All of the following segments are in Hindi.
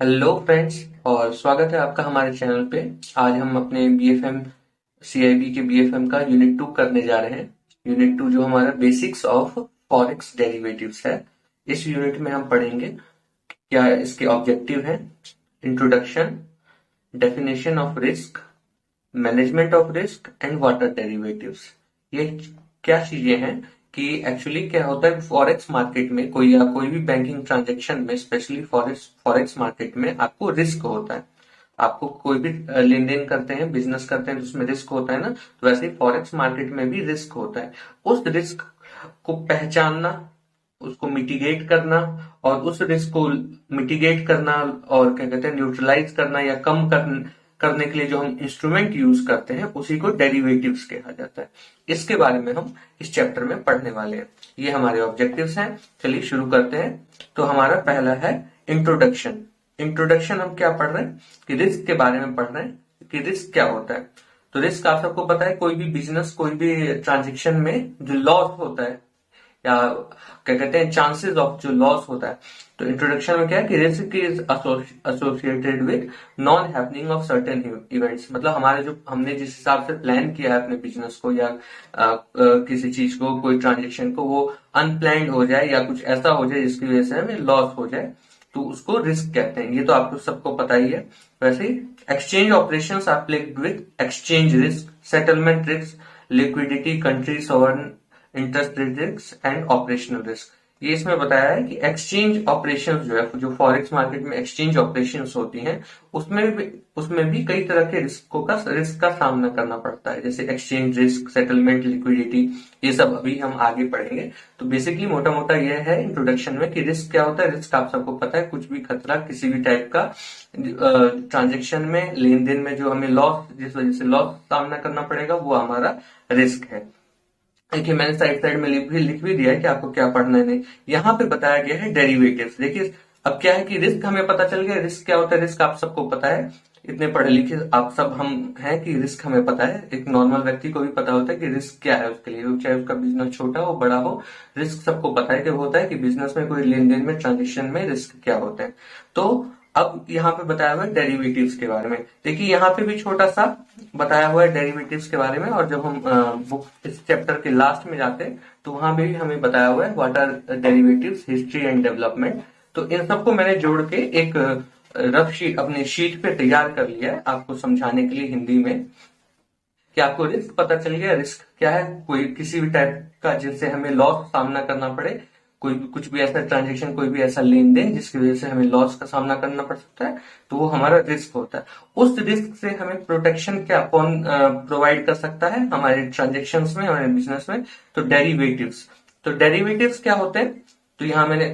हेलो फ्रेंड्स, और स्वागत है आपका हमारे चैनल पे। आज हम अपने बीएफएम सीआईबी के बीएफएम का यूनिट 2 करने जा रहे हैं। यूनिट 2 जो हमारा बेसिक्स ऑफ फॉरेक्स डेरिवेटिव्स है। इस यूनिट में हम पढ़ेंगे क्या इसके ऑब्जेक्टिव हैं, introduction, definition of risk, management of risk and what are derivatives. ये क्या चीजें हैं कि एक्चुअली क्या होता है फॉरेक्स मार्केट में कोई भी बैंकिंग ट्रांजैक्शन में, स्पेशली फॉरेक्स मार्केट में आपको रिस्क होता है। आपको कोई भी लेन देन करते हैं, बिजनेस करते हैं तो उसमें रिस्क होता है ना। तो वैसे ही फॉरेक्स मार्केट में भी रिस्क होता है। उस रिस्क को पहचानना, उसको मिटिगेट करना और उस रिस्क को मिटिगेट करना और क्या कहते हैं न्यूट्रलाइज करना या करने के लिए जो हम इंस्ट्रूमेंट यूज करते हैं उसी को डेरिवेटिव्स कहा जाता है। इसके बारे में हम इस चैप्टर में पढ़ने वाले हैं। ये हमारे ऑब्जेक्टिव्स हैं। चलिए शुरू करते हैं। तो हमारा पहला है इंट्रोडक्शन। इंट्रोडक्शन हम क्या पढ़ रहे हैं कि रिस्क के बारे में पढ़ रहे हैं कि रिस्क क्या होता है। तो रिस्क आप सबको पता है, कोई भी बिजनेस, कोई भी ट्रांजेक्शन में जो लॉस होता है या क्या कहते हैं चांसेस ऑफ जो लॉस होता है। तो इंट्रोडक्शन में क्या है कि risk is associated with non happening of certain events. मतलब हमारे जो हमने जिस हिसाब से प्लान किया है अपने बिजनेस को या किसी चीज को, कोई ट्रांजेक्शन को, वो अनप्लान्ड हो जाए या कुछ ऐसा हो जाए जिसकी वजह से हमें लॉस हो जाए, तो उसको रिस्क कहते हैं। ये तो आपको सबको पता ही है। वैसे ही exchange operations are plagued with exchange risk, settlement risk, liquidity, country sovereign interest risk and operational risk. ये इसमें बताया है कि एक्सचेंज ऑपरेशंस जो है, जो फॉरेक्स मार्केट में एक्सचेंज ऑपरेशंस होती हैं, उसमें भी कई तरह के रिस्क का सामना करना पड़ता है, जैसे एक्सचेंज रिस्क, सेटलमेंट, लिक्विडिटी। ये सब अभी हम आगे पढ़ेंगे। तो बेसिकली मोटा मोटा ये है इंट्रोडक्शन में कि रिस्क क्या होता है। रिस्क आप सबको पता है, कुछ भी खतरा, किसी भी टाइप का ट्रांजेक्शन में, लेन देन में जो हमें लॉस, जिस वजह से लॉस सामना करना पड़ेगा, वो हमारा रिस्क है। देखिए मैंने साइड में लिख भी दिया है कि आपको क्या पढ़ना है। नहीं, यहाँ पे बताया गया है डेरिवेटिव्स। देखिए अब क्या है कि रिस्क हमें पता चल गया। रिस्क क्या होता है, रिस्क आप सबको पता है, इतने पढ़े लिखे आप सब हम हैं कि रिस्क हमें पता है। एक नॉर्मल व्यक्ति को भी पता होता है कि रिस्क क्या है उसके लिए, चाहे उसका बिजनेस छोटा हो बड़ा हो। रिस्क सबको पता है कि होता है कि बिजनेस में, कोई लेन देन में, ट्रांजेक्शन में रिस्क क्या होते हैं। तो अब यहाँ पे बताया हुआ है डेरिवेटिव्स के बारे में। देखिए यहाँ पे भी छोटा सा बताया हुआ है डेरिवेटिव्स के बारे में, और जब हम बुक इस चैप्टर के लास्ट में जाते हैं तो वहां भी हमें बताया हुआ है what are derivatives, history and development. तो इन सबको मैंने जोड़ के एक रफ शीट अपने शीट पे तैयार कर लिया है आपको समझाने के लिए हिंदी में, कि आपको रिस्क पता चल गया। रिस्क क्या है, कोई किसी भी टाइप का जिससे हमें लॉस सामना करना पड़े, कोई कुछ भी ऐसा ट्रांजेक्शन, कोई भी ऐसा लेन देन जिसकी वजह से हमें लॉस का सामना करना पड़ सकता है, तो वो हमारा रिस्क होता है। उस रिस्क से हमें प्रोटेक्शन क्या कौन प्रोवाइड कर सकता है हमारे ट्रांजेक्शन्स में, हमारे बिजनेस में? तो डेरिवेटिव्स। तो डेरिवेटिव्स क्या होते हैं? तो यहाँ मैंने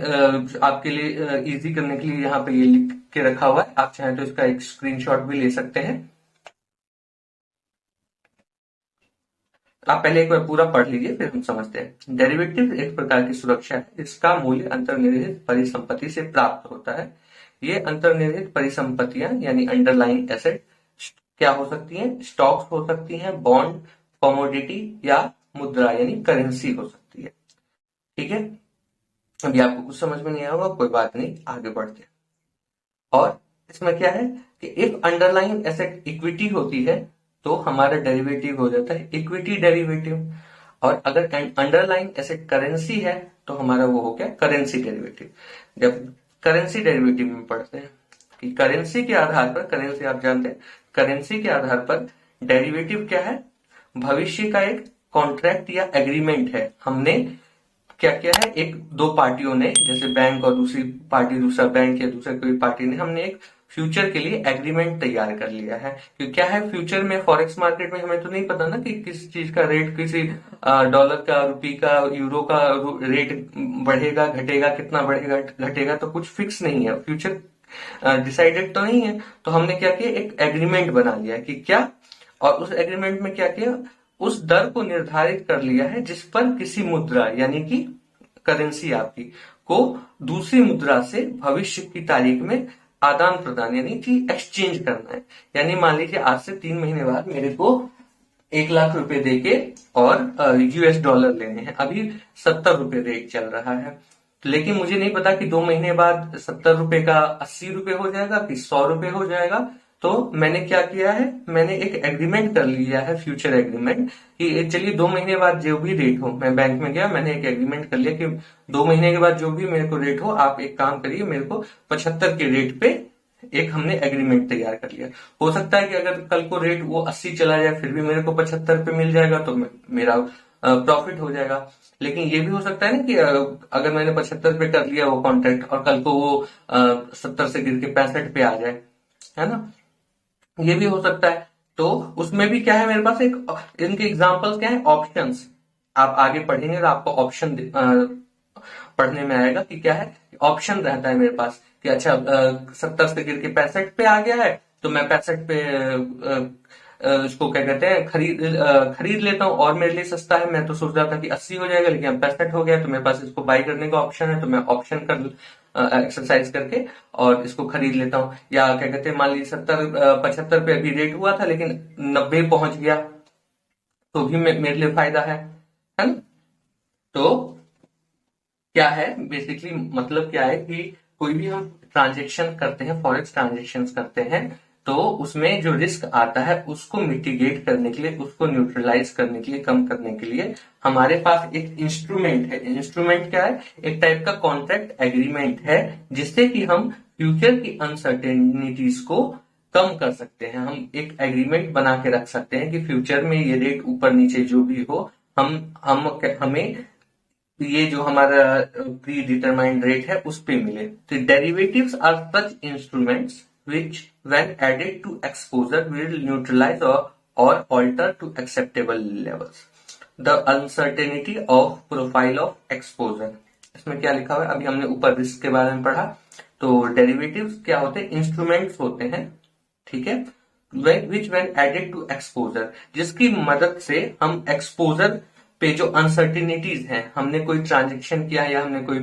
आपके लिए इजी करने के लिए यहाँ पे ये लिख के रखा हुआ है। आप चाहें तो इसका एक स्क्रीनशॉट भी ले सकते हैं। आप पहले एक बार पूरा पढ़ लीजिए, फिर हम समझते हैं। डेरिवेटिव एक प्रकार की सुरक्षा है जिसका मूल्य अंतर्निहित परिसंपत्ति से प्राप्त होता है। ये अंतर्निहित परिसंपत्तियां यानी अंडरलाइंग एसेट क्या हो सकती हैं? स्टॉक्स हो सकती हैं, बॉन्ड, कमोडिटी या मुद्रा यानी करेंसी हो सकती है। ठीक है, अभी आपको कुछ समझ में नहीं आया होगा, कोई बात नहीं, आगे बढ़ते हैं। और इसमें क्या है कि इफ अंडरलाइंग एसेट इक्विटी होती है तो हमारा डेरिवेटिव हो जाता है इक्विटी डेरिवेटिव, और अगर अंडरलाइंग एसेट करेंसी है तो हमारा वो हो गया करेंसी डेरिवेटिव। जब करेंसी डेरिवेटिव में पढ़ते हैं कि करेंसी के आधार पर, करेंसी आप जानते हैं, करेंसी के आधार पर डेरिवेटिव क्या है? भविष्य का एक कॉन्ट्रैक्ट या एग्रीमेंट है। हमने क्या किया है, एक दो पार्टियों ने, जैसे बैंक और दूसरी पार्टी, दूसरा बैंक या दूसरा कोई पार्टी ने, हमने एक फ्यूचर के लिए एग्रीमेंट तैयार कर लिया है। क्योंकि क्या है, फ्यूचर में फॉरेक्स मार्केट में हमें तो नहीं पता ना कि किस चीज का रेट, किसी डॉलर का, रुपये का, यूरो का रेट बढ़ेगा घटेगा, कितना बढ़ेगा घटेगा, तो कुछ फिक्स नहीं है, फ्यूचर डिसाइडेड तो नहीं है। तो हमने क्या किया, एक एग्रीमेंट बना लिया कि क्या, और उस एग्रीमेंट में क्या किया, उस दर को निर्धारित कर लिया है जिस पर किसी मुद्रा यानी कि करेंसी आपकी को दूसरी मुद्रा से भविष्य की तारीख में आदान प्रदान यानी कि एक्सचेंज करना है। यानी मान लीजिए आज से 3 महीने बाद मेरे को 1 लाख रुपए देके और यूएस डॉलर लेने हैं। अभी 70 रुपए रेट चल रहा है, लेकिन मुझे नहीं पता कि 2 महीने बाद 70 रुपए का 80 रुपए हो जाएगा कि 100 रुपए हो जाएगा। तो मैंने क्या किया है, मैंने एक एग्रीमेंट कर लिया है, फ्यूचर एग्रीमेंट, कि चलिए 2 महीने बाद जो भी रेट हो, मैं बैंक में गया, मैंने एक एग्रीमेंट कर लिया कि 2 महीने के बाद जो भी मेरे को रेट हो, आप एक काम करिए, मेरे को 75 के रेट पे एक हमने एग्रीमेंट तैयार कर लिया। हो सकता है कि अगर कल को रेट वो 80 चला जाए, फिर भी मेरे को 75 पे मिल जाएगा, तो मेरा प्रॉफिट हो जाएगा। लेकिन ये भी हो सकता है ना कि अगर मैंने 75 पे कर लिया वो कॉन्ट्रैक्ट, और कल को वो 70 से गिर के 65 पे आ जाए, है ना, ये भी हो सकता है। तो उसमें भी क्या है, मेरे पास एक इनके एग्जांपल्स क्या है, ऑप्शंस। आप आगे पढ़ेंगे तो आपको ऑप्शन पढ़ने में आएगा कि क्या है, ऑप्शन रहता है मेरे पास कि अच्छा 70 से गिर के 65 पे आ गया है, तो मैं 65 पे इसको क्या कहते हैं, खरीद लेता हूँ, और मेरे लिए सस्ता है। मैं तो सोच रहा था कि 80 हो जाएगा, लेकिन अब 65 हो गया, तो मेरे पास इसको बाई करने का ऑप्शन है, तो मैं ऑप्शन कर एक्सरसाइज करके और इसको खरीद लेता हूँ। या क्या कहते हैं, मान लीजिए 75 पे अभी रेट हुआ था, लेकिन 90 पहुंच गया, तो भी मेरे लिए फायदा है ना। तो क्या है बेसिकली, मतलब क्या है कि कोई भी हम ट्रांजेक्शन करते हैं, फॉरेक्स ट्रांजेक्शन करते हैं, तो उसमें जो रिस्क आता है उसको मिटिगेट करने के लिए, उसको न्यूट्रलाइज करने के लिए, कम करने के लिए हमारे पास एक इंस्ट्रूमेंट है। इंस्ट्रूमेंट क्या है, एक टाइप का कॉन्ट्रैक्ट एग्रीमेंट है, जिससे कि हम फ्यूचर की अनसर्टेनिटीज को कम कर सकते हैं। हम एक एग्रीमेंट बना के रख सकते हैं कि फ्यूचर में ये रेट ऊपर नीचे जो भी हो, हमें ये जो हमारा प्री डिटरमाइंड रेट है उस पे मिले। तो derivatives are such instruments which when added to exposure will neutralize or alter to acceptable levels the uncertainty of profile of exposure। इसमें क्या लिखा हुआ है, अभी हमने ऊपर रिस्क के बारे में पढ़ा। तो डेरिवेटिव्स क्या होते हैं, इंस्ट्रूमेंट्स होते हैं, ठीक है, which when added to exposure, जिसकी मदद से हम एक्सपोजर पे जो अनसर्टिनिटीज हैं, हमने कोई ट्रांजेक्शन किया या हमने कोई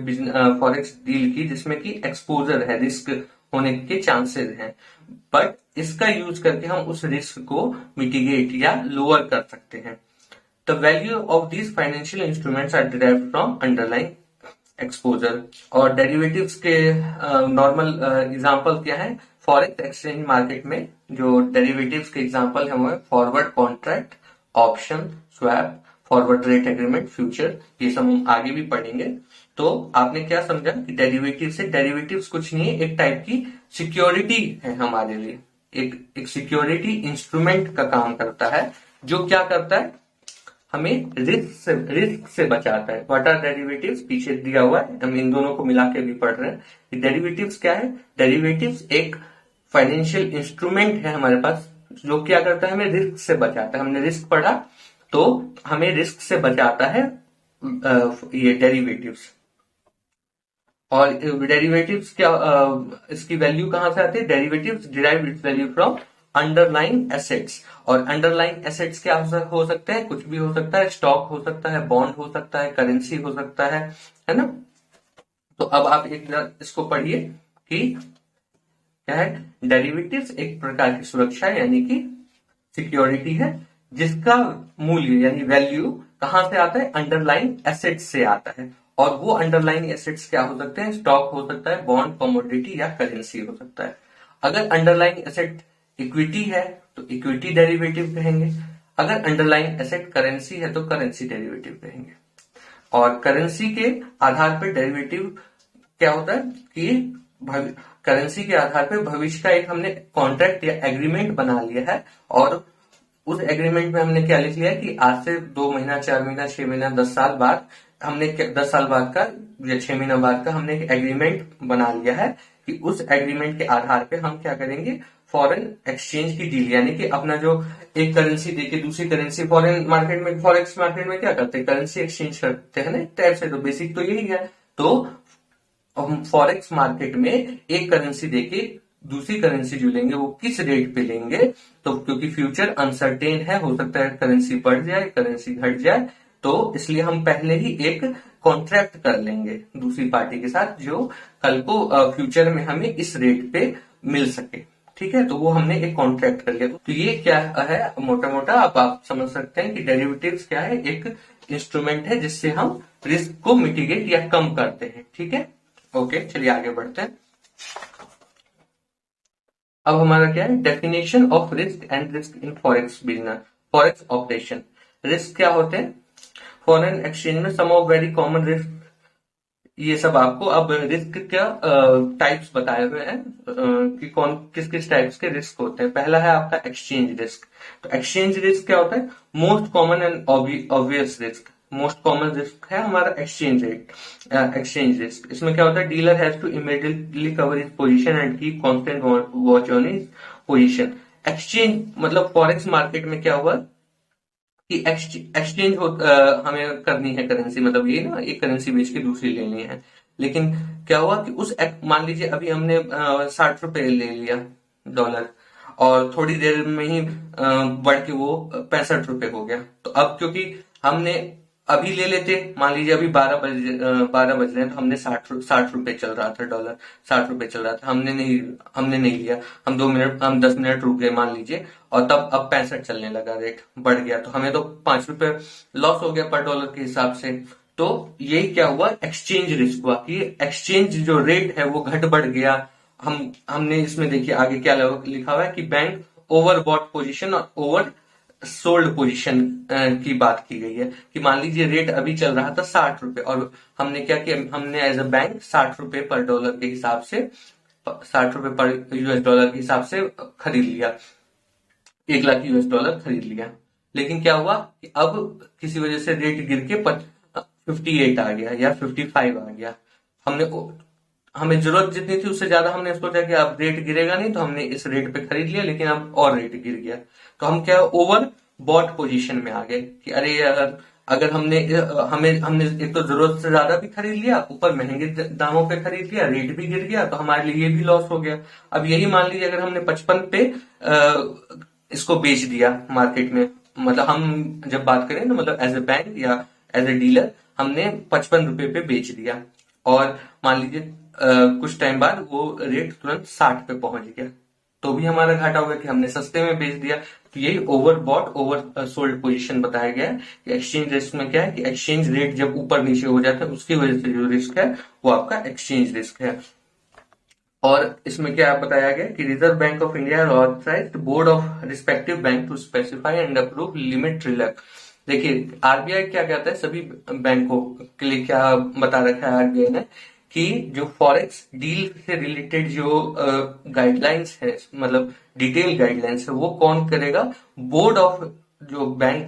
फॉरेक्स डील की जिसमें कि एक्सपोजर है, रिस्क होने के चांसेस हैं, बट इसका यूज करके हम उस रिस्क को मिटिगेट या लोअर कर सकते हैं। The value of these financial instruments are derived from underlying exposure. और डेरिवेटिव्स के नॉर्मल एग्जांपल क्या है, फॉरेक्स एक्सचेंज मार्केट में जो डेरिवेटिव्स के एग्जांपल है वो है forward contract, option, swap, forward rate agreement, future, ये सब हम आगे भी पढ़ेंगे। तो आपने क्या समझा कि डेरिवेटिव से, डेरिवेटिव्स कुछ नहीं है, एक टाइप की सिक्योरिटी है हमारे लिए, एक सिक्योरिटी इंस्ट्रूमेंट का काम करता है, जो क्या करता है, हमें रिस्क से बचाता है। व्हाट आर डेरिवेटिव्स, पीछे दिया हुआ है, हम इन दोनों को मिला के भी पढ़ रहे हैं। डेरिवेटिव्स क्या है, डेरिवेटिव्स एक फाइनेंशियल इंस्ट्रूमेंट है हमारे पास, जो क्या करता है, हमें रिस्क से बचाता है। हमने रिस्क पढ़ा, तो हमें रिस्क से बचाता है ये डेरिवेटिव्स। और डेरिवेटिव्स क्या, इसकी वैल्यू कहां से आती है, derivatives derive it's value from underlying assets. और अंडरलाइंग एसेट्स क्या हो सकते हैं, कुछ भी हो सकता है, स्टॉक हो सकता है, बॉन्ड हो सकता है, करेंसी हो सकता है ना। तो अब आप एक इसको पढ़िए कि क्या है, डेरिवेटिव्स एक प्रकार की सुरक्षा यानी कि सिक्योरिटी है, जिसका मूल्य यानी वैल्यू कहां से आता है, अंडरलाइंग एसेट्स से आता है। और वो अंडरलाइंग एसेट्स क्या हो सकते हैं, स्टॉक हो सकता है, बॉन्ड, कमोडिटी या करेंसी हो सकता है। अगर अंडरलाइंग एसेट इक्विटी है तो इक्विटी डेरिवेटिव कहेंगे, अगर अंडरलाइंग एसेट करेंसी है तो करेंसी डेरिवेटिव कहेंगे। और करेंसी के आधार पर डेरिवेटिव क्या होता है कि करेंसी के आधार पर भविष्य का एक हमने कॉन्ट्रैक्ट या एग्रीमेंट बना लिया है, और उस एग्रीमेंट में हमने क्या लिख लिया है कि आज से 2 महीना, 4 महीना, 6 महीना, 10 साल बाद, हमने 10 साल बाद का या 6 महीना बाद का हमने एक एग्रीमेंट बना लिया है कि उस एग्रीमेंट के आधार पे हम क्या करेंगे, फॉरेन एक्सचेंज की डील, यानी कि अपना जो एक करेंसी देके दूसरी करेंसी, फॉरेन मार्केट में, फॉरेक्स मार्केट में क्या करते हैं, करेंसी एक्सचेंज करते हैं ना, एक टाइप से। तो बेसिक तो यही है। तो हम फॉरेक्स मार्केट में एक करेंसी देके दूसरी करेंसी जो लेंगे वो किस रेट पे लेंगे, तो क्योंकि फ्यूचर अनसर्टेन है, हो सकता है करेंसी बढ़ जाए, करेंसी घट जाए, तो इसलिए हम पहले ही एक कॉन्ट्रैक्ट कर लेंगे दूसरी पार्टी के साथ, जो कल को फ्यूचर में हमें इस रेट पे मिल सके, ठीक है। तो वो हमने एक कॉन्ट्रैक्ट कर लिया। तो ये क्या है, मोटा मोटा आप समझ सकते हैं कि डेरिवेटिव्स क्या है, एक इंस्ट्रूमेंट है जिससे हम रिस्क को मिटिगेट या कम करते हैं। ठीक है, ओके, चलिए आगे बढ़ते हैं। अब हमारा क्या है, definition of risk and risk in forex business, forex operation. Risk क्या होते हैं, फॉरेन एक्सचेंज में सम ऑफ वेरी कॉमन रिस्क, ये सब आपको अब रिस्क क्या टाइप्स बताए हुए हैं कि कौन किस किस टाइप्स के रिस्क होते हैं। पहला है आपका एक्सचेंज रिस्क। तो एक्सचेंज रिस्क क्या होता है, most common and obvious risk. Most common risk है हमारा एक्सचेंज रेट, एक्सचेंज रिस्क। इसमें क्या होता है, dealer has to immediately cover his position and keep constant watch on his position. Exchange मतलब फॉरेक्स मार्केट में क्या हुआ कि एक्सचेंज हमें करनी है करेंसी, मतलब ये ना एक करेंसी बेच के दूसरी लेनी है। लेकिन क्या हुआ कि मान लीजिए अभी हमने 60 रुपए ले लिया डॉलर, और थोड़ी देर में ही बढ़ के वो 65 रुपए हो गया। तो अब क्योंकि हमने अभी ले लेते, मान लीजिए अभी 12 बज रहे हैं, तो हमने 60 रुपए चल रहा था डॉलर, 60 रुपए चल रहा था, हमने नहीं लिया। हम 10 मिनट रुक गए मान लीजिए, और तब अब 65 चलने लगा, रेट बढ़ गया, तो हमें तो 5 रुपए लॉस हो गया पर डॉलर के हिसाब से। तो यही क्या हुआ, एक्सचेंज रिस्क हुआ कि एक्सचेंज जो रेट है वो घट बढ़ गया। हमने इसमें देखिए आगे क्या लिखा हुआ है कि बैंक ओवरबॉट पोजीशन और ओवर सोल्ड पोजीशन की बात की गई है कि मान लीजिए रेट अभी चल रहा था 60 रुपए, और हमने क्या किया, हमने एज अ बैंक 60 रुपए पर डॉलर के हिसाब से, 60 रुपए पर यूएस डॉलर के हिसाब से खरीद लिया, 1 लाख यूएस डॉलर खरीद लिया। लेकिन क्या हुआ कि अब किसी वजह से रेट गिर के 58 आ गया या 55 आ गया। हमें जरूरत जितनी थी उससे ज्यादा हमने सोचा कि अब रेट गिरेगा नहीं, तो हमने इस रेट पे खरीद लिया, लेकिन अब और रेट गिर गया। तो हम क्या ओवर बॉट पोजीशन में आ गए कि अरे यार, अगर हमने एक तो जरूरत से ज्यादा भी खरीद लिया, ऊपर महंगे दामों पे खरीद लिया, रेट भी गिर गया, तो हमारे लिए ये भी लॉस हो गया। अब यही मान लीजिए अगर हमने 55 पे इसको बेच दिया मार्केट में, मतलब हम जब बात करें ना, मतलब एज ए बैंक या एज ए डीलर, हमने 55 रुपए पे बेच दिया, और मान लीजिए कुछ टाइम बाद वो रेट तुरंत 60 पे पहुंच गया, तो भी हमारा घाटा होगा कि हमने सस्ते में बेच दिया। तो यही over bought over sold position बताया गया है कि एक्सचेंज रिस्क में क्या है कि एक्सचेंज रेट जब ऊपर नीचे हो जाता है, उसकी वजह से जो रिस्क है वो आपका एक्सचेंज रिस्क है। और इसमें क्या बताया गया कि reserve bank of India authorized board of respective bank to specify and approve limit relax. देखिए आरबीआई क्या कहता है, सभी बैंकों के लिए क्या बता रखा है आरबीआई ने कि जो फॉरेक्स डील से रिलेटेड जो गाइडलाइंस है, मतलब डिटेल गाइडलाइंस है, वो कौन करेगा, बोर्ड ऑफ जो बैंक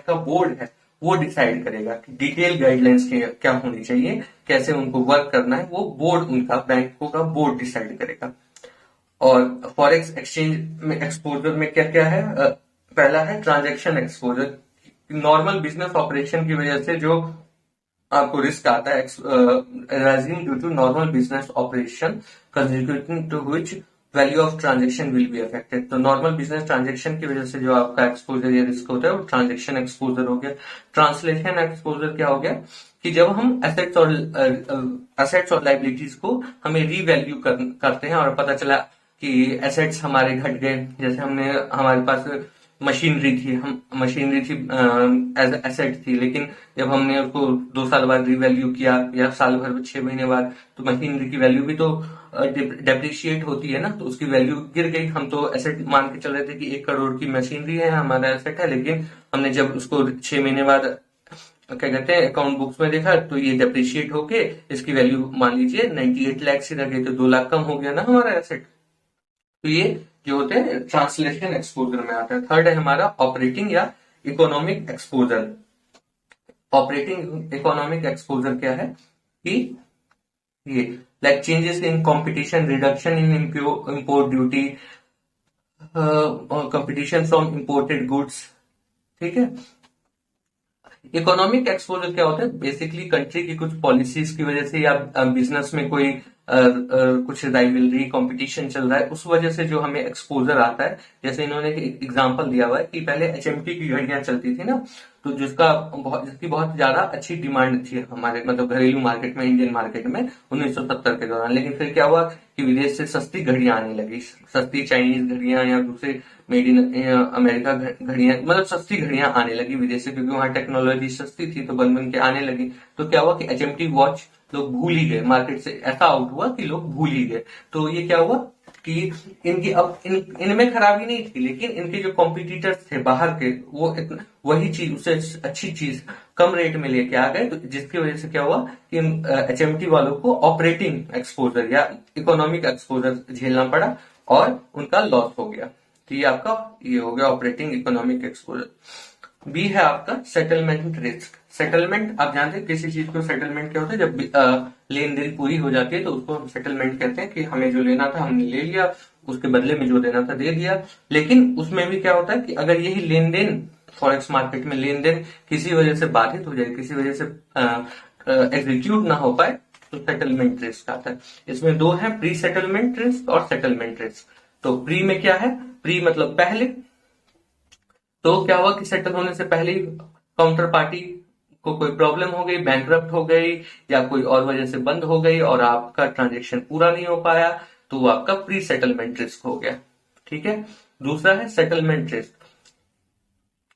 का बोर्ड है वो डिसाइड करेगा कि डिटेल गाइडलाइंस क्या होनी चाहिए, कैसे उनको वर्क करना है, वो बोर्ड उनका बैंकों का बोर्ड डिसाइड करेगा। और फॉरेक्स एक्सचेंज में एक्सपोजर में क्या क्या है, पहला है transaction exposure. Normal business operation की वजह से जो आपको रिस्क आता है, rising due to normal business operation contributing to which value of transaction will be affected. तो नॉर्मल बिजनेस ट्रांजेक्शन की वजह से जो आपका एक्सपोजर या रिस्क होता है वो ट्रांजेक्शन एक्सपोजर हो गया। ट्रांसलेशन एक्सपोजर क्या हो गया कि जब हम एसेट्स और लाइबिलिटीज को हमें रीवैल्यू करते हैं, और पता चला कि एसेट्स हमारे घट गए, जैसे हमारे पास मशीनरी थी एज एसेट थी, लेकिन जब हमने उसको 2 साल बाद रीवैल्यू किया या साल भर 6 महीने बाद, तो मशीनरी की वैल्यू भी तो डेप्रिशिएट होती है ना, तो उसकी वैल्यू गिर गई। हम तो एसेट मान के चल रहे थे कि 1 करोड़ की मशीनरी है हमारा एसेट है, लेकिन हमने जब उसको 6 महीने बाद क्या कहते हैं अकाउंट बुक्स में देखा, तो ये डेप्रिशिएट होके इसकी वैल्यू मान लीजिए 98 लाख से रह गई, तो 2 लाख कम हो गया ना हमारा एसेट। तो ये जो होते हैं ट्रांसलेशन एक्सपोजर में आता है। थर्ड है हमारा ऑपरेटिंग या economic exposure. Operating economic exposure क्या है कि ये like changes in competition, reduction in import duty, competition from imported goods. ठीक है, इकोनॉमिक एक्सपोजर क्या होता है, बेसिकली कंट्री की कुछ पॉलिसीज की वजह से या बिजनेस में कोई कुछ राइवलरी कंपटीशन चल रहा है, उस वजह से जो हमें एक्सपोजर आता है। जैसे इन्होंने एक एग्जांपल दिया हुआ है कि पहले एचएमटी की घड़ियां चलती थी ना, तो जिसकी बहुत ज्यादा अच्छी डिमांड थी हमारे मतलब घरेलू मार्केट में, इंडियन मार्केट में 1970 के दौरान। लेकिन फिर क्या हुआ कि विदेश से सस्ती घड़ियां आने लगी, सस्ती चाइनीज घड़ियां या दूसरे मेड इन अमेरिका घड़ियां, मतलब सस्ती घड़ियां आने लगी विदेश से, क्योंकि वहां टेक्नोलॉजी सस्ती थी तो बन बन के आने लगी। तो क्या हुआ कि एचएमटी वॉच लोग भूल ही गए, मार्केट से ऐसा आउट हुआ कि लोग भूल ही गए। तो ये क्या हुआ कि इनकी अब इनमें खराबी नहीं थी, लेकिन इनके जो कॉम्पिटिटर्स थे बाहर के, वो वही चीज, उससे अच्छी चीज कम रेट में लेके आ गए। तो जिसकी वजह से क्या हुआ कि एचएमटी वालों को ऑपरेटिंग एक्सपोजर या इकोनॉमिक एक्सपोजर झेलना पड़ा और उनका लॉस हो गया। तो ये आपका ये हो गया ऑपरेटिंग इकोनॉमिक एक्सपोजर। बी है आपका सेटलमेंट रिस्क। सेटलमेंट आप जानते हैं किसी चीज को सेटलमेंट क्या होता है, जब लेन देन पूरी हो जाती है तो उसको हम सेटलमेंट कहते हैं कि हमें जो लेना था हमने ले लिया, उसके बदले में जो देना था दे दिया। लेकिन उसमें भी क्या होता है कि अगर यही लेन देन फॉरेक्स मार्केट में लेन देन किसी वजह से बाधित हो जाए, किसी वजह से एग्जीक्यूट ना हो पाए, तो सेटलमेंट रिस्क आता है। इसमें दो है, प्री सेटलमेंट रिस्क और सेटलमेंट रिस्क। तो प्री में क्या है, प्री मतलब पहले। तो क्या हुआ कि सेटल होने से पहले ही काउंटर पार्टी को कोई प्रॉब्लम हो गई, बैंकरप्ट हो गई या कोई और वजह से बंद हो गई और आपका ट्रांजेक्शन पूरा नहीं हो पाया, तो वो आपका प्री सेटलमेंट रिस्क हो गया। ठीक है। दूसरा है settlement risk.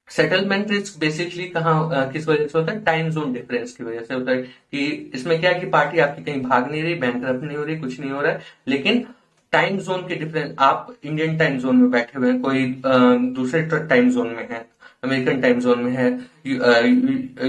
Settlement risk basically कहाँ किस वजह से होता है, टाइम जोन डिफरेंस की वजह से होता है। कि इसमें क्या है कि पार्टी आपकी कहीं भाग नहीं रही, बैंकरप्ट नहीं हो रही, कुछ नहीं हो रहा है, लेकिन टाइम जोन के डिफरेंस, आप इंडियन टाइम जोन में बैठे हुए हैं, कोई दूसरे टाइम जोन में है, अमेरिकन टाइम जोन में है,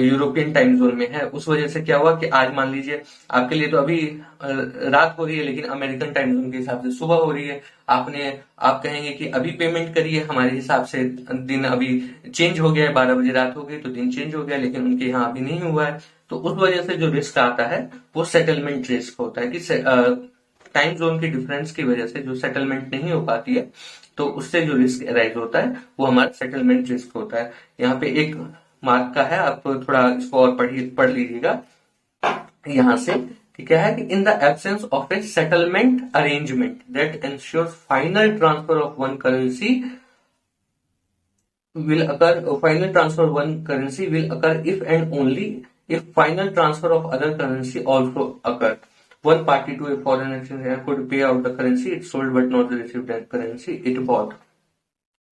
यूरोपियन टाइम जोन में है। उस वजह से क्या हुआ कि आज मान लीजिए आपके लिए तो अभी रात हो रही है, लेकिन अमेरिकन टाइम जोन के हिसाब से सुबह हो रही है। आप कहेंगे कि अभी पेमेंट करिए, हमारे हिसाब से दिन अभी चेंज हो गया है, 12 बजे रात हो गई तो दिन चेंज हो गया, लेकिन उनके यहाँ अभी नहीं हुआ है। तो उस वजह से जो रिस्क आता है वो सेटलमेंट रिस्क होता है कि टाइम जोन के डिफरेंस की वजह से जो सेटलमेंट नहीं हो पाती है, तो उससे जो रिस्क अराइज होता है वो हमारा सेटलमेंट रिस्क होता है। यहाँ पे एक मार्क का है, आप थोड़ा इसको और पढ़ लीजिएगा यहां से कि क्या है कि in the absence of a settlement arrangement that insures final transfer of one currency will occur, final transfer of one currency will occur if and only if final transfer of other currency also occur. One party to a foreign exchange could pay out the currency it sold but not receive that currency it bought.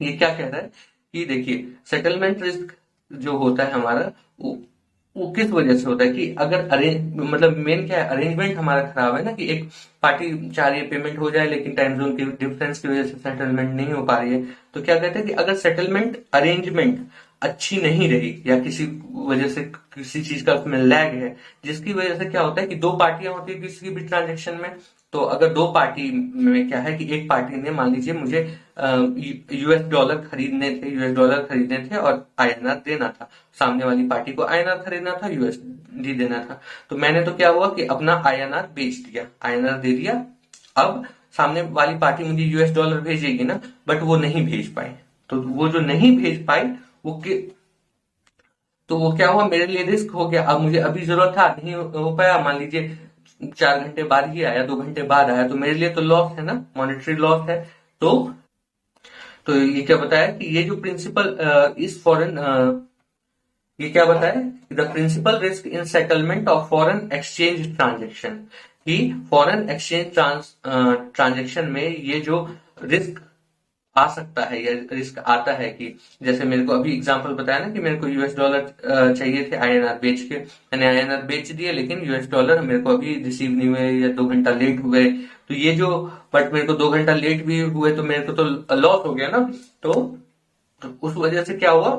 ये क्या कह रहा है कि देखिए सेटलमेंट रिस्क जो होता है हमारा, वो किस वजह से होता है कि अगर मतलब मेन क्या है, अरेंजमेंट हमारा खराब है ना, कि एक पार्टी चाह रही है पेमेंट हो जाए लेकिन टाइम जोन के डिफरेंस की वजह से सेटलमेंट नहीं हो पा रही है। तो क्या कहते हैं कि अगर सेटलमेंट अरेंजमेंट अच्छी नहीं रही या किसी वजह से किसी चीज का उसमें लैग है, जिसकी वजह से क्या होता है कि दो पार्टियां होती है किसी भी ट्रांजेक्शन में। तो अगर दो पार्टी में क्या है कि एक पार्टी ने मान लीजिए मुझे यूएस डॉलर खरीदने थे और आईएनआर देना था, सामने वाली पार्टी को आईएनआर खरीदना था, यूएसडी देना था। तो मैंने तो क्या हुआ कि अपना आईएनआर बेच दिया, आईएनआर दे दिया। अब सामने वाली पार्टी मुझे यूएस डॉलर भेजेगी ना, बट वो नहीं भेज पाई। तो वो जो नहीं भेज पाई तो वो क्या हुआ, मेरे लिए रिस्क हो गया। अब मुझे अभी जरूरत था, नहीं हो पाया, मान लीजिए 4 घंटे बाद ही आया, 2 घंटे बाद आया, तो मेरे लिए तो लॉस है ना, मॉनेटरी लॉस है। तो ये क्या बताया कि ये जो प्रिंसिपल इस फॉरेन ये क्या बताया, the principal risk in settlement of foreign exchange transaction, कि फॉरेन एक्सचेंज ट्रांजेक्शन में ये जो रिस्क आ सकता है या रिस्क आता है कि जैसे मेरे को अभी एग्जांपल बताया ना कि मेरे को यूएस डॉलर चाहिए थे आईएनआर बेच के, मैंने आईएनआर बेच दिए, लेकिन यूएस डॉलर मेरे को अभी रिसीव नहीं हुए या 2 घंटा लेट हुए। तो ये जो बट मेरे को 2 घंटा लेट भी हुए तो मेरे को तो लॉस हो गया ना। तो उस वजह से क्या हुआ,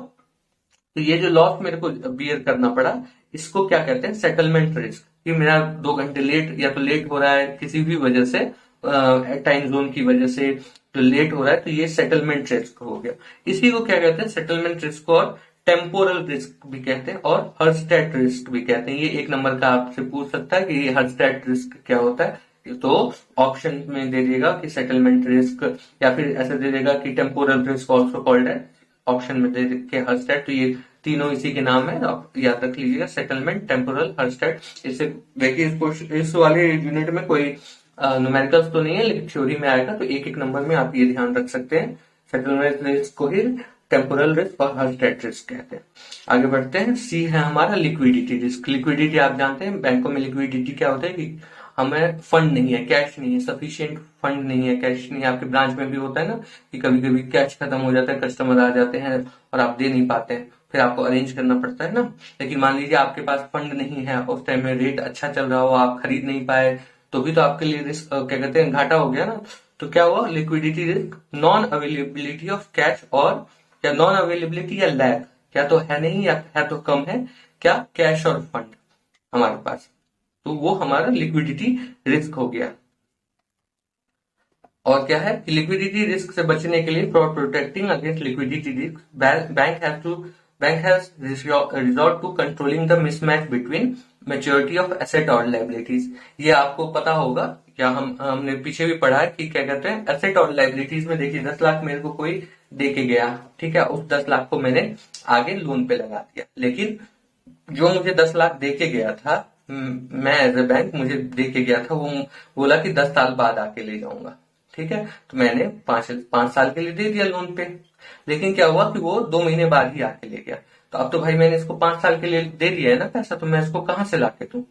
तो ये जो लॉस मेरे को बियर करना पड़ा, इसको क्या कहते हैं, सेटलमेंट रिस्क। कि मेरा 2 घंटे लेट या तो लेट हो रहा है किसी भी वजह से, टाइम जोन की वजह से तो लेट हो रहा है, तो ये सेटलमेंट रिस्क हो गया। इसी को क्या कहते हैं, सेटलमेंट रिस्क और टेम्पोरल रिस्क भी कहते हैं और हर्स्टेट रिस्क भी कहते हैं। ये 1 नंबर का आपसे पूछ सकता है कि ये हर्स्टेट रिस्क क्या होता है, तो ऑप्शन में दे देगा कि सेटलमेंट रिस्क, या फिर ऐसे दे देगा कि टेम्पोरल रिस्क ऑल्सो कॉल्ड है, ऑप्शन में दे के हर्स्टेट। तो ये तीनों इसी के नाम है, आप याद रख लीजिएगा, सेटलमेंट, टेम्पोरल, हर्स्टेट। इससे देखिए इस वाले यूनिट में कोई न्यूमेरिकल्स तो नहीं है लेकिन थ्योरी में आएगा, तो एक एक नंबर में आप ये ध्यान रख सकते हैं। सेटलमेंट रिस्क को ही टेम्पोरल रिस्क और हर्स्टेड रिस्क कहते हैं। आगे बढ़ते हैं। सी है हमारा लिक्विडिटी रिस्क। लिक्विडिटी आप जानते हैं, बैंकों में लिक्विडिटी क्या होता है कि हमें फंड नहीं है, कैश नहीं है, सफिशिएंट फंड नहीं है, कैश नहीं है। आपके ब्रांच में भी होता है ना कि कभी कभी कैश खत्म हो जाता है, कस्टमर आ जाते हैं और आप दे नहीं पाते हैं, फिर आपको अरेंज करना पड़ता है ना। लेकिन मान लीजिए आपके पास फंड नहीं है, उस टाइम में रेट अच्छा चल रहा हो, आप खरीद नहीं पाए, तो भी तो आपके लिए रिस्क, क्या कहते हैं, घाटा हो गया ना। तो क्या हुआ, liquidity risk, non availability of cash, और या नॉन अवेलेबिलिटी या लैक, क्या तो है नहीं या है तो कम है, क्या कैश और फंड हमारे पास, तो वो हमारा लिक्विडिटी रिस्क हो गया। और क्या है कि लिक्विडिटी रिस्क से बचने के लिए, for protecting against liquidity risk, bank has resort to controlling the mismatch between maturity of asset और लाइबिलिटीज। ये आपको पता होगा, क्या हमने पीछे भी पढ़ा है कि क्या कहते हैं, एसेट और लाइबिलिटीज में देखिए 10 लाख मेरे को कोई दे के गया, ठीक है, उस 10 लाख को मैंने आगे लोन पे लगा दिया, लेकिन जो मुझे 10 लाख दे के गया था, मैं एज ए बैंक मुझे दे के गया था, वो बोला कि 10 साल बाद आके ले जाऊंगा, ठीक है, तो मैंने 5 साल के लिए दे दिया लोन पे। लेकिन क्या हुआ कि वो 2 महीने बाद ही आके ले गया। तो अब तो भाई मैंने इसको 5 साल के लिए दे दिया है ना पैसा, तो मैं इसको कहाँ से लाके दूं?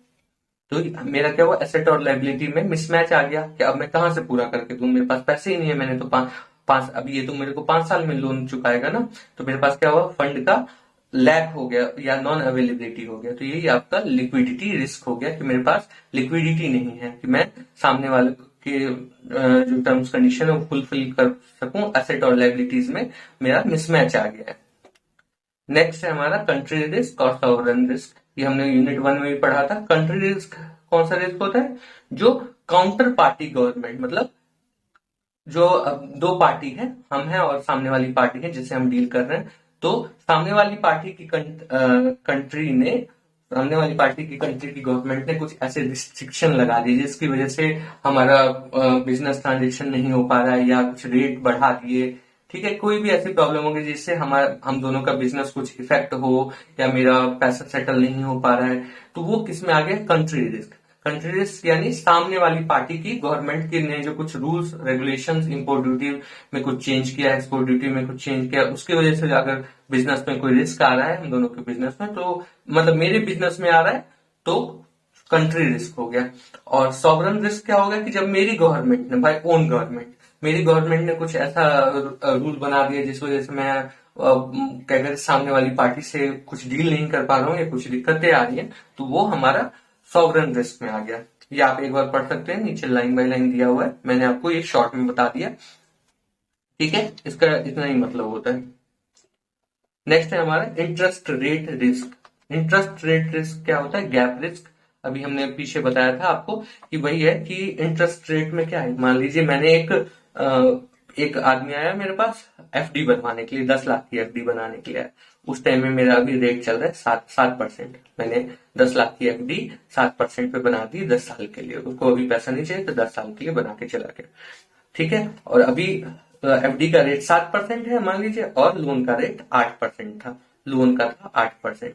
तो मेरा क्या हुआ, एसेट और लाइबिलिटी में मिसमैच आ गया कि अब मैं कहाँ से पूरा करके दूं, मेरे पास पैसे ही नहीं है। मैंने तो पांच अभी ये तो मेरे को 5 साल में लोन चुकाएगा ना, तो मेरे पास क्या हुआ, फंड का लैक हो गया या नॉन अवेलेबिलिटी हो गया। तो यही आपका लिक्विडिटी रिस्क हो गया कि मेरे पास लिक्विडिटी नहीं है कि मैं सामने वाले के जो टर्म्स कंडीशन है वो फुलफिल कर सकूं। एसेट और लाइबिलिटीज में मेरा मिसमैच आ गया है। नेक्स्ट है हमारा कंट्री रिस्क और सॉवरेन रिस्क। ये हमने यूनिट 1 में भी पढ़ा था। कंट्री रिस्क कौन सा रिस्क होता है, जो काउंटर पार्टी गवर्नमेंट, मतलब जो दो पार्टी है, हम हैं और सामने वाली पार्टी है जिससे हम डील कर रहे हैं, तो सामने वाली पार्टी की कंट्री ने, सामने वाली पार्टी की कंट्री की गवर्नमेंट ने कुछ ऐसे रिस्ट्रिक्शन लगा दिए जिसकी वजह से हमारा बिजनेस ट्रांजेक्शन नहीं हो पा रहा है, या कुछ रेट बढ़ा दिए, ठीक है, कोई भी ऐसी प्रॉब्लम होगी जिससे हम दोनों का बिजनेस कुछ इफेक्ट हो, या मेरा पैसा सेटल नहीं हो पा रहा है, तो वो किस में आ गया, कंट्री रिस्क। कंट्री रिस्क यानी सामने वाली पार्टी की गवर्नमेंट की ने जो कुछ रूल्स रेगुलेशंस, इंपोर्ट ड्यूटी में कुछ चेंज किया, एक्सपोर्ट ड्यूटी में कुछ चेंज किया, उसकी वजह से अगर बिजनेस में कोई रिस्क आ रहा है हम दोनों के बिजनेस में, तो मतलब मेरे बिजनेस में आ रहा है, तो कंट्री रिस्क हो गया। और सॉवरन रिस्क क्या होगा कि जब मेरी गवर्नमेंट ने, भाई ओन गवर्नमेंट, मेरी गवर्नमेंट ने कुछ ऐसा रूल बना दिया जिस वजह से मैं क्या कहते सामने वाली पार्टी से कुछ डील नहीं कर पा रहा हूँ या कुछ दिक्कतें आ रही हैं, तो वो हमारा सॉवरन रिस्क में आ गया। ये आप एक बार पढ़ सकते हैं, नीचे लाइन बाय लाइन दिया हुआ है, मैंने आपको ये शॉर्ट में बता दिया, ठीक है, इसका इतना ही मतलब होता है। नेक्स्ट है हमारा interest rate risk. Interest rate risk क्या होता है, गैप रिस्क। अभी हमने पीछे बताया था आपको कि वही है कि इंटरेस्ट रेट में क्या है, मान लीजिए मैंने एक आदमी आया मेरे पास एफडी बनवाने के लिए, 10 लाख की एफडी बनाने के लिए आया। उस टाइम में मेरा अभी रेट चल रहा है 7%। मैंने 10 लाख की एफडी 7% पे बना दी 10 साल के लिए। उसको अभी पैसा नहीं चाहिए तो 10 साल के लिए बना के चला गया, ठीक है। और अभी एफडी का रेट 7% है मान लीजिए, और लोन का रेट 8% था, लोन का था 8%।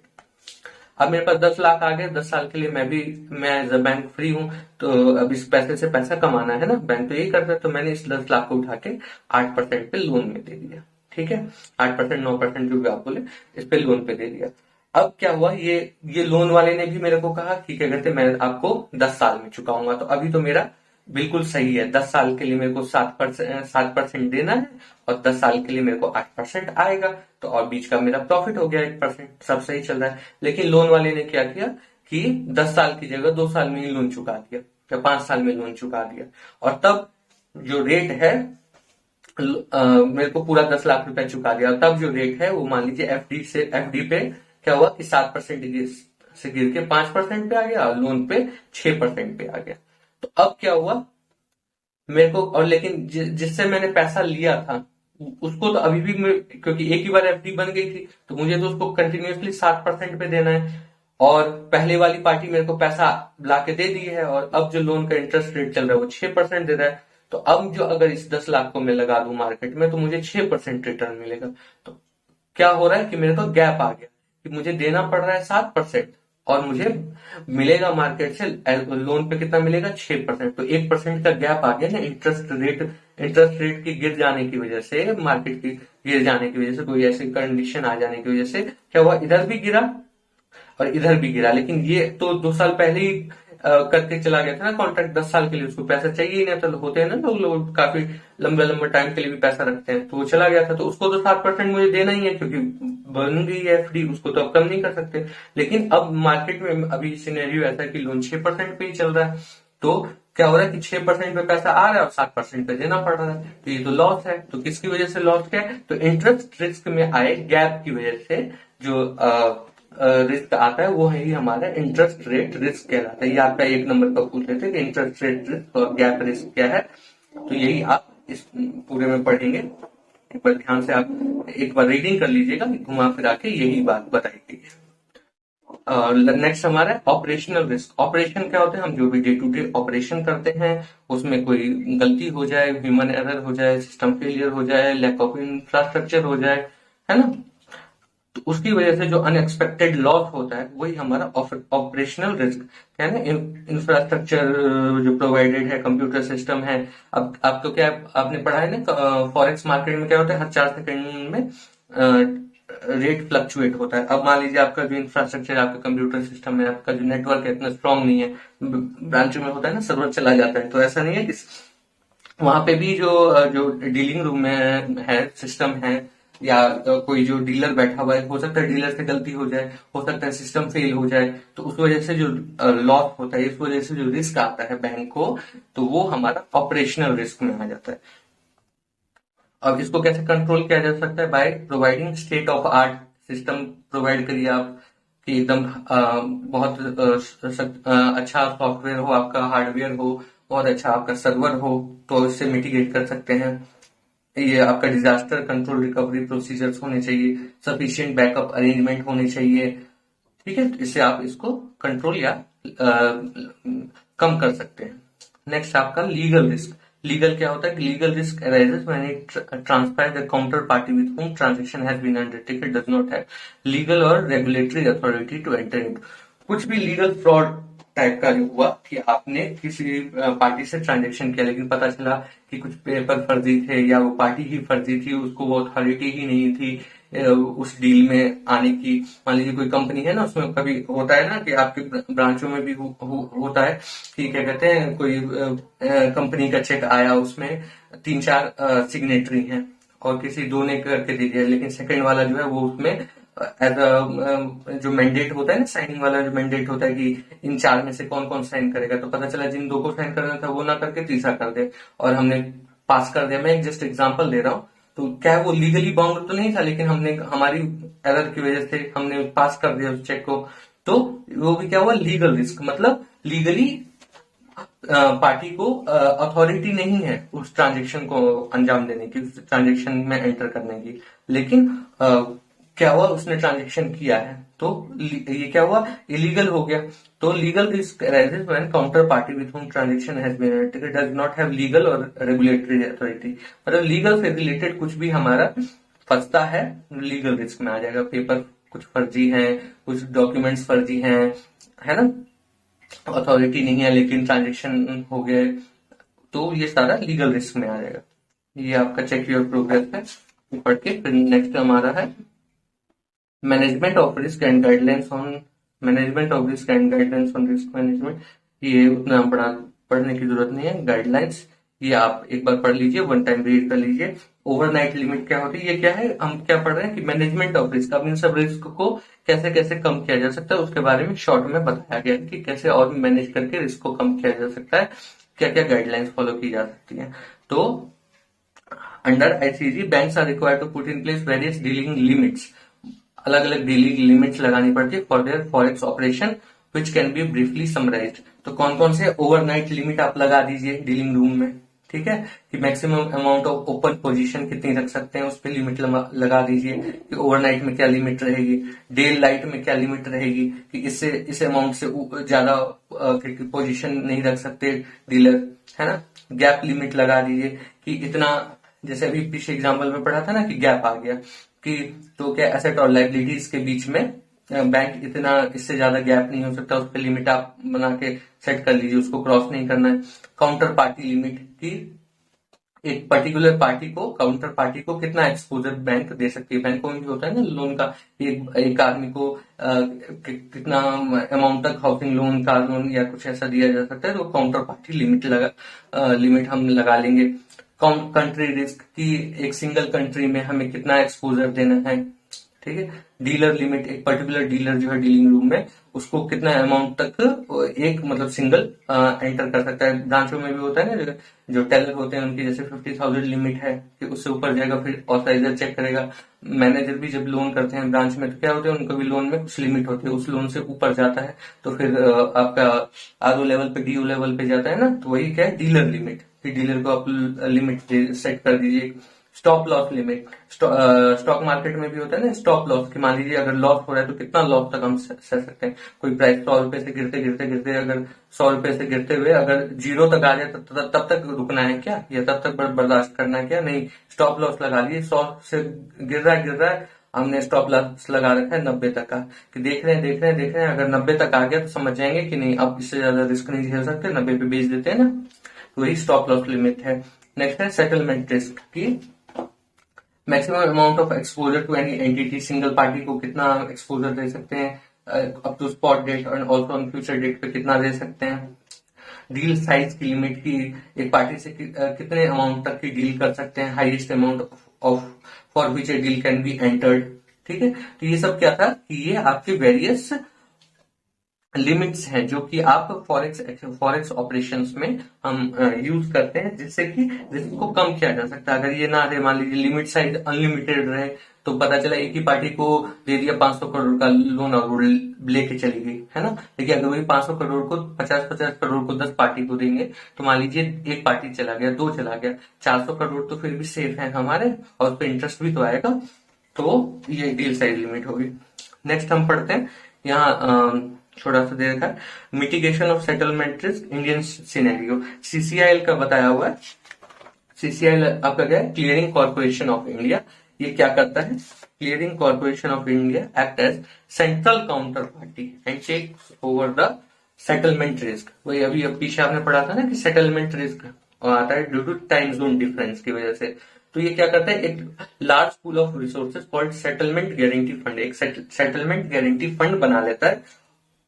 अब मेरे पास 10 लाख आ गए 10 साल के लिए, मैं एज अ बैंक फ्री हूं, तो अब इस पैसे से पैसा कमाना है ना, बैंक तो यही करता है। तो मैंने इस 10 लाख को उठा के 8% पे लोन में दे दिया, ठीक है, 8% 9% जो भी आप बोले, इस पे लोन पे दे दिया। अब क्या हुआ, ये लोन वाले ने भी मेरे को कहा कि क्या कहते मैं आपको 10 साल में चुकाऊंगा। तो अभी तो मेरा बिल्कुल सही है, 10 साल के लिए मेरे को 7% देना है, और 10 साल के लिए मेरे को 8% आएगा, तो और बीच का मेरा प्रॉफिट हो गया 1%, सब सही चल रहा है। लेकिन लोन वाले ने क्या किया कि 10 साल की जगह 2 साल में ही लोन चुका दिया, या 5 साल में लोन चुका दिया, और तब जो रेट है मेरे को पूरा 10 लाख रुपए चुका दिया, तब जो रेट है वो मान लीजिए एफडी पे क्या हुआ कि 7% से गिर के 5% पे आ गया, और लोन पे 6% पे आ गया। तो अब क्या हुआ मेरे को, और लेकिन जिससे मैंने पैसा लिया था उसको तो अभी भी क्योंकि एक ही बार एफडी बन गई थी, तो मुझे तो उसको कंटिन्यूअसली 7% पे देना है, और पहले वाली पार्टी मेरे को पैसा ला के दे दी है, और अब जो लोन का इंटरेस्ट रेट चल रहा है वो 6% दे रहा है। तो अब जो अगर इस 10 लाख को मैं लगा दूं मार्केट में, तो मुझे 6% रिटर्न मिलेगा। तो क्या हो रहा है कि मेरे को गैप आ गया कि मुझे देना पड़ रहा है 7%, और मुझे मिलेगा मार्केट से लोन पे कितना मिलेगा, 6%। तो 1% का गैप आ गया ना इंटरेस्ट रेट की गिर जाने की वजह से, मार्केट की गिर जाने की वजह से, कोई ऐसी कंडीशन आ जाने की वजह से क्या हुआ, इधर भी गिरा और इधर भी गिरा। लेकिन ये तो 2 साल पहले ही करके चला गया था ना कॉन्ट्रैक्ट, 10 साल के लिए, उसको पैसा चाहिए ही नहीं। तो होते हैं ना लोग काफी लंबे लंबे टाइम के लिए भी पैसा रखते हैं, तो वो चला गया था, तो उसको तो 7% मुझे देना ही है, क्योंकि बन गई है एफडी, उसको तो अब कम नहीं कर सकते। लेकिन अब मार्केट में अभी सिनेरियो ऐसा है कि लोन 6% पे ही चल रहा है, तो क्या हो रहा है कि 6% पे पैसा आ रहा है और 7% पे देना पड़ रहा है, तो ये तो लॉस है। तो किसकी वजह से लॉस क्या है, तो इंटरेस्ट रिस्क में आए गैप की वजह से जो रिस्क आता है वो है ही हमारा इंटरेस्ट रेट रिस्क कहलाता है। ये आपका 1 नंबर का पूछ लेते हैं कि इंटरेस्ट रेट रिस्क और गैप रिस्क क्या है, तो यही आप इस पूरे में पढ़ेंगे। एक बार ध्यान से आप एक बार रीडिंग कर लीजिएगा, घुमा फिरा के यही बात बताई गई है। नेक्स्ट हमारा है ऑपरेशनल रिस्क। ऑपरेशन क्या होता है, हम जो भी डे टू डे ऑपरेशन करते हैं उसमें कोई गलती हो जाए, ह्यूमन एरर हो जाए, सिस्टम फेलियर हो जाए, लैक ऑफ इंफ्रास्ट्रक्चर हो जाए, है ना, तो उसकी वजह से जो अनएक्सपेक्टेड लॉस होता है वही हमारा ऑपरेशनल रिस्क है ना। इंफ्रास्ट्रक्चर जो प्रोवाइडेड है, कंप्यूटर सिस्टम है। अब आपको क्या, आपने पढ़ा है ना फॉरेक्स मार्केट में क्या होता है, हर 4 सेकंड में रेट फ्लक्चुएट होता है। अब मान लीजिए आपका जो इंफ्रास्ट्रक्चर है, आपका कंप्यूटर सिस्टम है, आपका जो नेटवर्क है इतना स्ट्रांग नहीं है, ब्रांच में होता है ना सर्वर चला जाता है, तो ऐसा नहीं है कि वहां पे भी जो डीलिंग रूम में है, सिस्टम है, या कोई जो डीलर बैठा हुआ है, हो सकता है डीलर से गलती हो जाए, हो सकता है सिस्टम फेल हो जाए, तो उस वजह से जो लॉस होता है, इस वजह से जो रिस्क आता है बैंक को, तो वो हमारा ऑपरेशनल रिस्क में आ जाता है। अब इसको कैसे कंट्रोल किया जा सकता है, by providing state of art system provide करिए आप, कि एकदम बहुत अच्छा सॉफ्टवेयर हो, आपका हार्डवेयर हो, बहुत अच्छा आपका सर्वर हो, तो इससे मिटिगेट कर सकते हैं। ये आपका डिजास्टर कंट्रोल रिकवरी प्रोसीजर्स होने चाहिए, सफिशिएंट बैकअप अरेंजमेंट होने चाहिए, ठीक है, तो इससे आप इसको कंट्रोल या कम कर सकते हैं। नेक्स्ट आपका लीगल रिस्क। लीगल क्या होता है कि legal risk arises when it transpires the counterparty with whom transaction has been undertaken does not have legal or regulatory authority to enter into। कुछ भी लीगल फ्रॉड टाइप का जो हुआ कि आपने किसी पार्टी से ट्रांजेक्शन किया, लेकिन पता चला कि कुछ पेपर फर्जी थे या वो पार्टी ही फर्जी थी, उसको वो अथॉरिटी ही नहीं थी उस डील में आने की। मान लीजिए कोई कंपनी है ना, उसमें कभी होता है ना कि आपके ब्रांचों में भी होता है कि क्या कहते हैं, कोई कंपनी का चेक आया, उसमें 3-4 सिग्नेटरी हैं और किसी दो ने करके दे दिया, लेकिन सेकंड वाला जो है वो उसमें एज जो मैंडेट होता है ना, साइनिंग वाला जो मैंडेट होता है कि इन 4 में से कौन कौन साइन करेगा, तो पता चला जिन 2 को साइन करना था वो ना करके तीसरा कर दे और हमने पास कर दिया। मैं एक जस्ट एग्जांपल दे रहा हूँ, तो क्या है वो लीगली बाउंड तो नहीं था, लेकिन हमने हमारी एरर की वजह से हमने पास कर दिया उस चेक को, तो वो भी क्या हुआ, लीगल रिस्क। मतलब लीगली पार्टी को अथॉरिटी नहीं है उस ट्रांजेक्शन को अंजाम देने की, उस ट्रांजेक्शन में एंटर करने की, लेकिन क्या हुआ, उसने ट्रांजेक्शन किया है, तो ये क्या हुआ, इलीगल हो गया। तो legal risk arises when counterparty with whom transaction has been undertaken does not have legal or regulatory authority। मतलब लीगल से रिलेटेड कुछ भी हमारा फंसता है, लीगल रिस्क में आ जाएगा। पेपर कुछ फर्जी हैं, कुछ डॉक्यूमेंट्स फर्जी हैं, है ना, अथॉरिटी नहीं है लेकिन ट्रांजेक्शन हो गए, तो ये सारा लीगल रिस्क में आ जाएगा। ये आपका चेक योर प्रोग्रेस है, पढ़ के फिर नेक्स्ट हमारा है management of risk and guidelines on risk management. ये उतना बड़ा पढ़ने की जरूरत नहीं है, गाइडलाइंस ये आप एक बार पढ़ लीजिए, 1 टाइम रीड कर लीजिए। ओवरनाइट लिमिट क्या होती है, ये क्या है, हम क्या पढ़ रहे हैं कि मैनेजमेंट ऑफ रिस्क, अब इन सब रिस्क को कैसे कैसे कम किया जा सकता है उसके बारे में शॉर्ट में बताया गया है कि कैसे और भी मैनेज करके रिस्क को कम किया जा सकता है, क्या क्या गाइडलाइंस फॉलो की जा सकती है। तो under ICG banks are required to put in place various dealing limits, अलग अलग डीलिंग लिमिट्स लगानी पड़ती है for their forex operation which can be briefly summarized. तो कौन कौन से ओवरनाइट लिमिट आप लगा दीजिए डीलिंग रूम में, ठीक है, कि maximum amount of open position कितनी रख सकते हैं उस पर लिमिट लगा दीजिए, कि ओवरनाइट में क्या लिमिट रहेगी, डे लाइट में क्या लिमिट रहेगी, कि इससे इस अमाउंट से ज्यादा पोजीशन नहीं रख सकते डीलर, है ना। गैप लिमिट लगा दीजिए कि इतना, जैसे अभी पिछले एग्जाम्पल में पढ़ा था ना कि गैप आ गया कि तो क्या एसेट और लाइबिलिटीज के बीच में बैंक इतना इससे ज्यादा गैप नहीं हो सकता, उस पर लिमिट आप बना के सेट कर लीजिए, उसको क्रॉस नहीं करना है। काउंटर पार्टी लिमिट की एक पर्टिकुलर पार्टी को, काउंटर पार्टी को कितना एक्सपोजर बैंक दे सकती है। बैंकों में भी होता है ना लोन का, एक आदमी को कितना अमाउंट तक हाउसिंग लोन, कार लोन या कुछ ऐसा दिया जा सकता है, तो काउंटर पार्टी लिमिट हम लगा लेंगे। कंट्री रिस्क की, एक सिंगल कंट्री में हमें कितना एक्सपोजर देना है, ठीक है। डीलर लिमिट, एक पर्टिकुलर डीलर जो है डीलिंग रूम में, उसको कितना अमाउंट तक एक मतलब सिंगल एंटर कर सकता है। ब्रांचों में भी होता है ना, जो टेलर होते हैं उनकी जैसे 50,000 लिमिट है कि उससे ऊपर जाएगा, फिर ऑथराइजर चेक करेगा। मैनेजर भी जब लोन करते हैं ब्रांच में, तो क्या होता है, उनको भी लोन में कुछ लिमिट होती है, उस लोन से ऊपर जाता है तो फिर आपका आरओ लेवल पे, डीओ लेवल पे जाता है ना, तो वही क्या है, डीलर लिमिट। फिर डीलर को आप लिमिट सेट कर दीजिए। Stop loss limit, stock market में भी होता है ना स्टॉप लॉस, कि मान लीजिए अगर लॉस हो रहा है तो कितना लॉस तक हम सह सकते हैं। कोई प्राइस 100 रुपए से गिरते गिरते गिरते, अगर 100 रुपए से गिरते हुए अगर जीरो तक आ जाए तब तक रुकना है क्या, या तब तक बर्दाश्त करना है क्या? नहीं, स्टॉप लॉस लगा लीजिए। 100 से गिर रहा है, हमने स्टॉप लॉस लगा रखा है 90 तक का, कि देख रहे हैं, अगर 90 तक आ गया तो समझ जाएंगे कि नहीं अब इससे ज्यादा रिस्क नहीं झेल सकते, 90 पे बेच देते हैं ना, तो वही स्टॉप लॉस लिमिट है। नेक्स्ट है सेटलमेंट रिस्क की maximum amount of exposure to any entity, single party को कितना एक्सपोजर दे सकते हैं अप टू स्पॉट डेट और ऑल्सो ऑन फ्यूचर डेट पे कितना दे सकते हैं। डील साइज की लिमिट की, एक पार्टी से कितने अमाउंट तक की डील कर सकते हैं, highest amount of for which A deal can be entered, ठीक है। तो ये सब क्या था कि ये आपके वेरियस लिमिट्स हैं जो कि आप फॉरेक्स ऑपरेशंस में हम यूज करते हैं, जिससे कि रिस्क को कम किया जा सकता है। अगर ये ना रहे, मान लीजिए लिमिट साइज अनलिमिटेड रहे, तो पता चला एक ही पार्टी को दे दिया 500 करोड़ का लोन और वो लेके चली गई, है ना। लेकिन अगर वही 500 करोड़ को 50-50 करोड़ को 10 पार्टी को देंगे, तो मान लीजिए एक पार्टी चला गया, दो चला गया, 400 करोड़ तो फिर भी सेफ है हमारे, और उस पर इंटरेस्ट भी तो आएगा। तो ये डील साइज लिमिट होगी। नेक्स्ट हम पढ़ते हैं यहाँ थोड़ा सा देखा, mitigation of settlement risk Indian scenario, CCIL का बताया हुआ है। सीसीआईएल आपका क्या है, क्लियरिंग कॉर्पोरेशन ऑफ इंडिया। ये क्या करता है, clearing corporation of India act as central counter party and takes over the settlement risk. वही अभी पीछे आपने पढ़ा था ना कि सेटलमेंट रिस्क आता है due to time zone difference की वजह से। तो ये क्या करता है, एक large pool of resources called settlement guarantee fund, एक सेटलमेंट गारंटी फंड बना लेता है,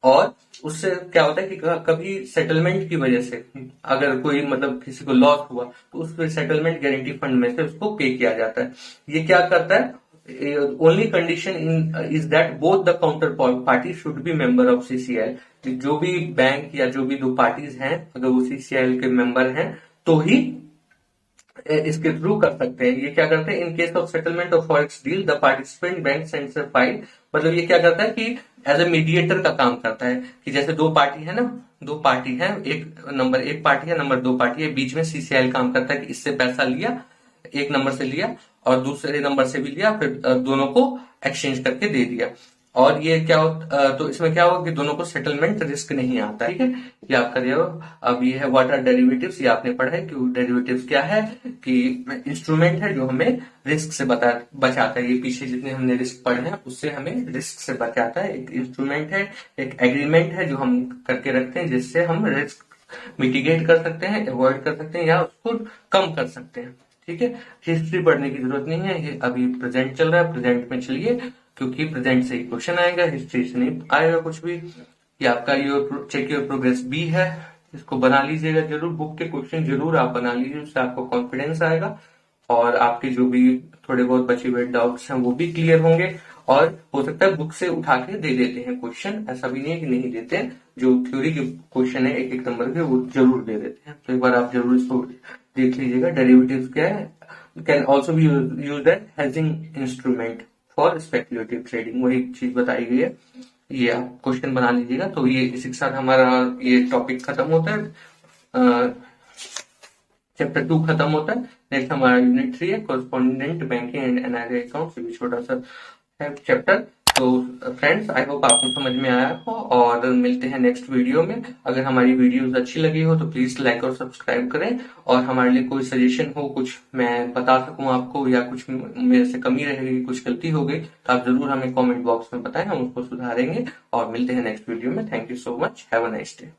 और उससे क्या होता है कि कभी सेटलमेंट की वजह से अगर कोई मतलब किसी को लॉस हुआ, तो उस सेटलमेंट गारंटी फंड में से उसको पे किया जाता है। ये क्या करता है, only condition in is that both the counter party should be member of CCIL. जो भी बैंक या जो भी दो पार्टीज हैं, अगर वो सीसीआईएल के मेंबर हैं तो ही इसके थ्रू कर सकते हैं। ये क्या करते हैं, in case of settlement of forex deal the participant bank sends a file, मतलब ये क्या करता है कि एज ए मीडिएटर का काम करता है, कि जैसे दो पार्टी है ना, दो पार्टी है, एक पार्टी है, नंबर दो पार्टी है, बीच में सीसीआईएल काम करता है कि इससे पैसा लिया, एक नंबर से लिया और दूसरे नंबर से भी लिया, फिर दोनों को एक्सचेंज करके दे दिया। और ये क्या तो इसमें क्या होगा कि दोनों को सेटलमेंट रिस्क नहीं आता, ठीक है। ये आपका दिया अब ये है व्हाट आर डेरिवेटिव्स, ये आपने पढ़ा है कि डेरिवेटिव्स क्या है, कि इंस्ट्रूमेंट है जो हमें रिस्क से बचाता है। ये पीछे जितने हमने रिस्क पढ़े हैं उससे हमें रिस्क से बचाता है। एक इंस्ट्रूमेंट है, एक एग्रीमेंट है जो हम करके रखते हैं, जिससे हम रिस्क मिटिगेट कर सकते हैं, अवॉइड कर सकते हैं या उसको कम कर सकते हैं, ठीक है। हिस्ट्री पढ़ने की जरूरत नहीं है, ये अभी प्रेजेंट चल रहा है, प्रेजेंट में चलिए, क्योंकि प्रेजेंट से ही क्वेश्चन आएगा, हिस्ट्री से नहीं आएगा कुछ भी। ये आपका चेक योर प्रोग्रेस बी है, इसको बना लीजिएगा जरूर, बुक के क्वेश्चन जरूर आप बना लीजिए, उससे आपको कॉन्फिडेंस आएगा और आपके जो भी थोड़े बहुत बचे हुए डाउट्स हैं वो भी क्लियर होंगे। और हो सकता है बुक से उठा के दे देते हैं क्वेश्चन, ऐसा भी नहीं है कि नहीं देते हैं, जो थ्योरी के क्वेश्चन है एक एक नंबर के वो जरूर दे देते हैं। तो एक बार आप जरूर इसको देख लीजिएगा। डेरिवेटिव्स क्या है, can also be used as hedging instrument for speculative trading, वही चीज बताई गई है। ये आप क्वेश्चन बना लीजिएगा। तो ये इसी के साथ हमारा ये टॉपिक खत्म होता है, चैप्टर 2 खत्म होता है। नेक्स्ट हमारा यूनिट 3 है, correspondent banking and NRI account, ये भी छोटा सा है चैप्टर। तो फ्रेंड्स, आई होप आपको समझ में आया हो, और मिलते हैं नेक्स्ट वीडियो में। अगर हमारी वीडियोस अच्छी लगी हो तो प्लीज लाइक और सब्सक्राइब करें, और हमारे लिए कोई सजेशन हो, कुछ मैं बता सकूं आपको, या कुछ मेरे से कमी रह गई, कुछ गलती हो गई, तो आप जरूर हमें कमेंट बॉक्स में बताएं, हम उसको सुधारेंगे। और मिलते हैं नेक्स्ट वीडियो में। Thank you so much, have a nice day.